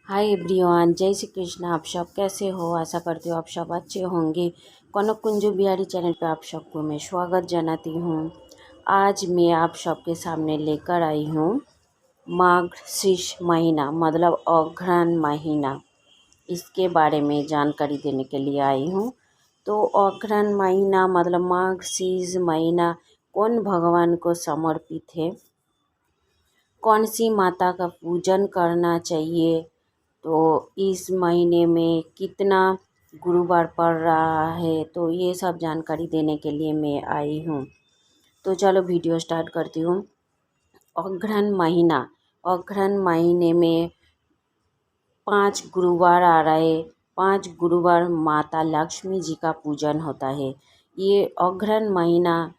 Hi everyone, जय श्री कृष्ण। आप सब कैसे हो? आशा करती हूँ आप सब अच्छे होंगे। कनक कुंजू बिहारी चैनल पे आप सबको मैं स्वागत जनाती हूँ। आज मैं आप सबके सामने लेकर आई हूँ माघ शीर्ष महीना मतलब अग्रहण महीना, इसके बारे में जानकारी देने के लिए आई हूँ। तो अग्रहण महीना मतलब माघ शीर्ष महीना कौन भगवान को समर्पित है, कौन सी माता का पूजन करना चाहिए, तो इस महीने में कितना गुरुवार पड़ रहा है, तो ये सब जानकारी देने के लिए मैं आई हूँ। तो चलो वीडियो स्टार्ट करती हूँ। अग्रहण महीने में 5 गुरुवार आ रहे। 5 गुरुवार माता लक्ष्मी जी का पूजन होता है। ये अग्रहण महीना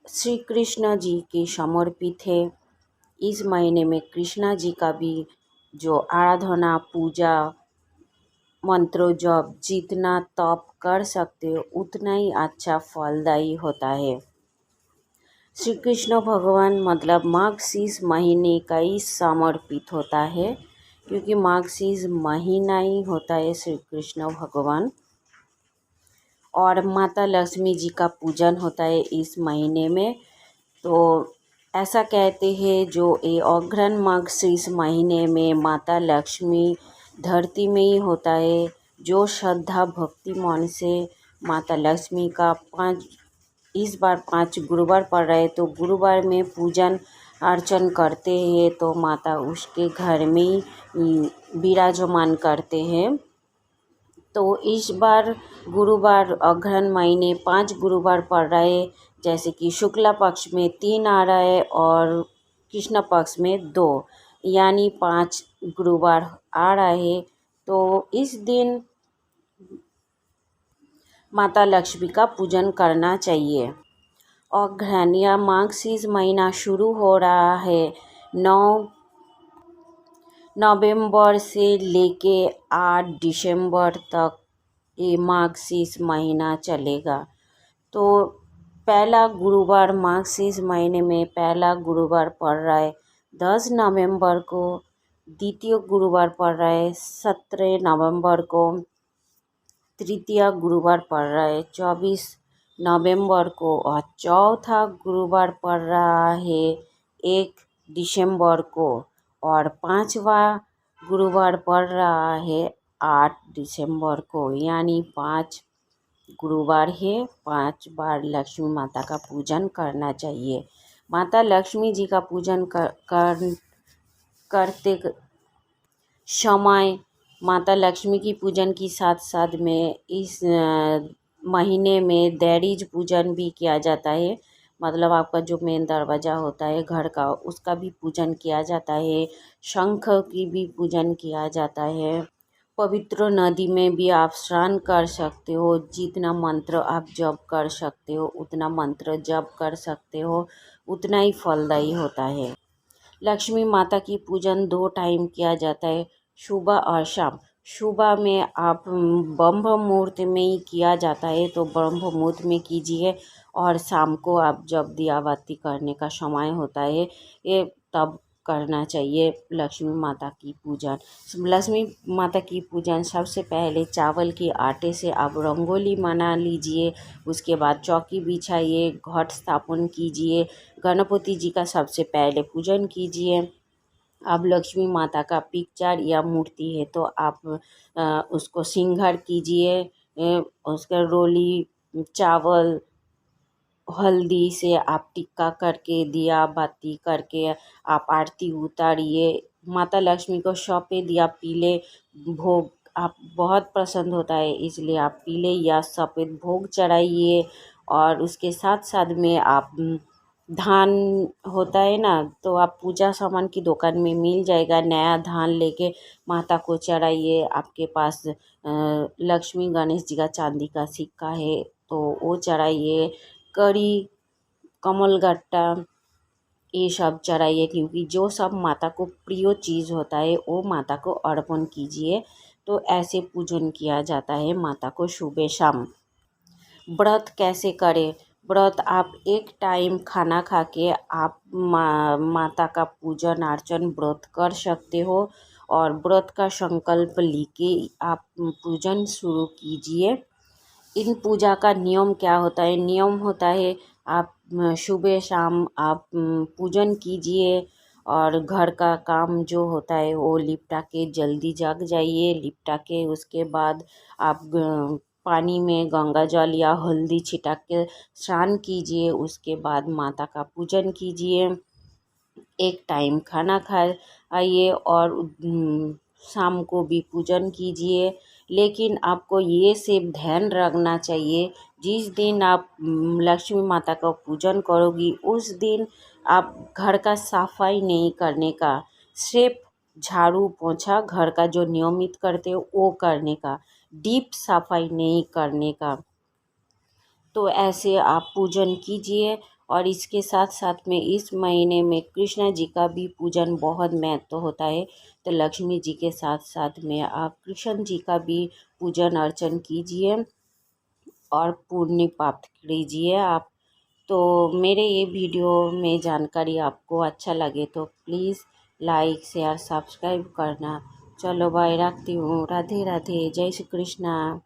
श्री कृष्ण जी के समर्पित है। इस महीने में कृष्णा जी का भी जो आराधना पूजा मंत्रों जप जितना तप कर सकते हो उतना ही अच्छा फलदायी होता है। श्री कृष्ण भगवान मतलब मार्गशीर्ष महीने का ही समर्पित होता है, क्योंकि मार्गशीर्ष महीना ही होता है श्री कृष्ण भगवान। और माता लक्ष्मी जी का पूजन होता है इस महीने में। तो ऐसा कहते हैं जो ये अग्रहण मार्गशीर्ष महीने में माता लक्ष्मी धरती में ही होता है। जो श्रद्धा भक्ति मन से माता लक्ष्मी का इस बार 5 गुरुवार पड़ रहे, तो गुरुवार में पूजन अर्चन करते हैं तो माता उसके घर में ही विराजमान करते हैं। तो इस बार गुरुवार अग्रहण महीने 5 गुरुवार पड़ रहे, जैसे कि शुक्ला पक्ष में 3 आ रहा है और कृष्ण पक्ष में 2, यानी 5 गुरुवार आ रहा है। तो इस दिन माता लक्ष्मी का पूजन करना चाहिए। अग्रहण या मार्गशीर्ष महीना शुरू हो रहा है 9 नवंबर से लेके 8 दिसंबर तक ये मार्गशीर्ष महीना चलेगा। तो पहला गुरुवार मार्गशीर्ष महीने में पहला गुरुवार पड़ रहा है 10 नवंबर को, द्वितीय गुरुवार पड़ रहा है 17 नवंबर को, तृतीय गुरुवार पड़ रहा है 24 नवंबर को और चौथा गुरुवार पड़ रहा है 1 दिसंबर को और पांचवा गुरुवार पड़ रहा है 8 दिसंबर को। यानी 5 गुरुवार है, 5 बार लक्ष्मी माता का पूजन करना चाहिए। माता लक्ष्मी जी का पूजन करते समय माता लक्ष्मी की पूजन के साथ साथ में इस महीने में दैरीज पूजन भी किया जाता है। मतलब आपका जो मेन दरवाज़ा होता है घर का, उसका भी पूजन किया जाता है। शंख की भी पूजन किया जाता है। पवित्र नदी में भी आप स्नान कर सकते हो। जितना मंत्र आप जप कर सकते हो उतना मंत्र जप कर सकते हो, उतना ही फलदायी होता है। लक्ष्मी माता की पूजन 2 टाइम किया जाता है, सुबह और शाम। सुबह में आप ब्रह्म मुहूर्त में ही किया जाता है, तो ब्रह्म मुहूर्त में कीजिए। और शाम को आप जब दिया बाती करने का समय होता है ये तब करना चाहिए लक्ष्मी माता की पूजन। लक्ष्मी माता की पूजन सबसे पहले चावल के आटे से आप रंगोली बना लीजिए। उसके बाद चौकी बिछाइए, घट स्थापन कीजिए, गणपति जी का सबसे पहले पूजन कीजिए। अब लक्ष्मी माता का पिक्चर या मूर्ति है तो आप उसको श्रृंगार कीजिए। उसका रोली चावल हल्दी से आप टिक्का करके दिया बाती करके आप आरती उतारिए। माता लक्ष्मी को सफ़ेद या पीले भोग आप बहुत पसंद होता है, इसलिए आप पीले या सफ़ेद भोग चढ़ाइए। और उसके साथ साथ में आप धान होता है ना, तो आप पूजा सामान की दुकान में मिल जाएगा, नया धान लेके माता को चढ़ाइए। आपके पास लक्ष्मी गणेश जी का चांदी का सिक्का है तो वो चढ़ाइए। कड़ी, कमलगट्टा ये सब चढ़ाइए, क्योंकि जो सब माता को प्रिय चीज़ होता है वो माता को अर्पण कीजिए। तो ऐसे पूजन किया जाता है माता को सुबह शाम। व्रत कैसे करें? व्रत आप एक टाइम खाना खा के आप माता का पूजन अर्चन व्रत कर सकते हो। और व्रत का संकल्प लेके आप पूजन शुरू कीजिए। इन पूजा का नियम क्या होता है? नियम होता है आप सुबह शाम आप पूजन कीजिए और घर का काम जो होता है वो लिपटा के जल्दी जग जाइए। लिपटा के उसके बाद आप पानी में गंगा जल या हल्दी छिटक के स्नान कीजिए। उसके बाद माता का पूजन कीजिए। एक टाइम खाना खाइए और शाम को भी पूजन कीजिए। लेकिन आपको ये सिर्फ ध्यान रखना चाहिए, जिस दिन आप लक्ष्मी माता का पूजन करोगी उस दिन आप घर का सफाई नहीं करने का, सिर्फ झाड़ू पोछा घर का जो नियमित करते हो वो करने का, डीप सफाई नहीं करने का। तो ऐसे आप पूजन कीजिए। और इसके साथ साथ में इस महीने में कृष्ण जी का भी पूजन बहुत महत्व होता है। तो लक्ष्मी जी के साथ साथ में आप कृष्ण जी का भी पूजन अर्चन कीजिए और पुण्य प्राप्त कीजिए आप। तो मेरे ये वीडियो में जानकारी आपको अच्छा लगे तो प्लीज़ लाइक शेयर सब्सक्राइब करना। चलो बाय, रखती हूँ। राधे राधे, जय श्री कृष्णा।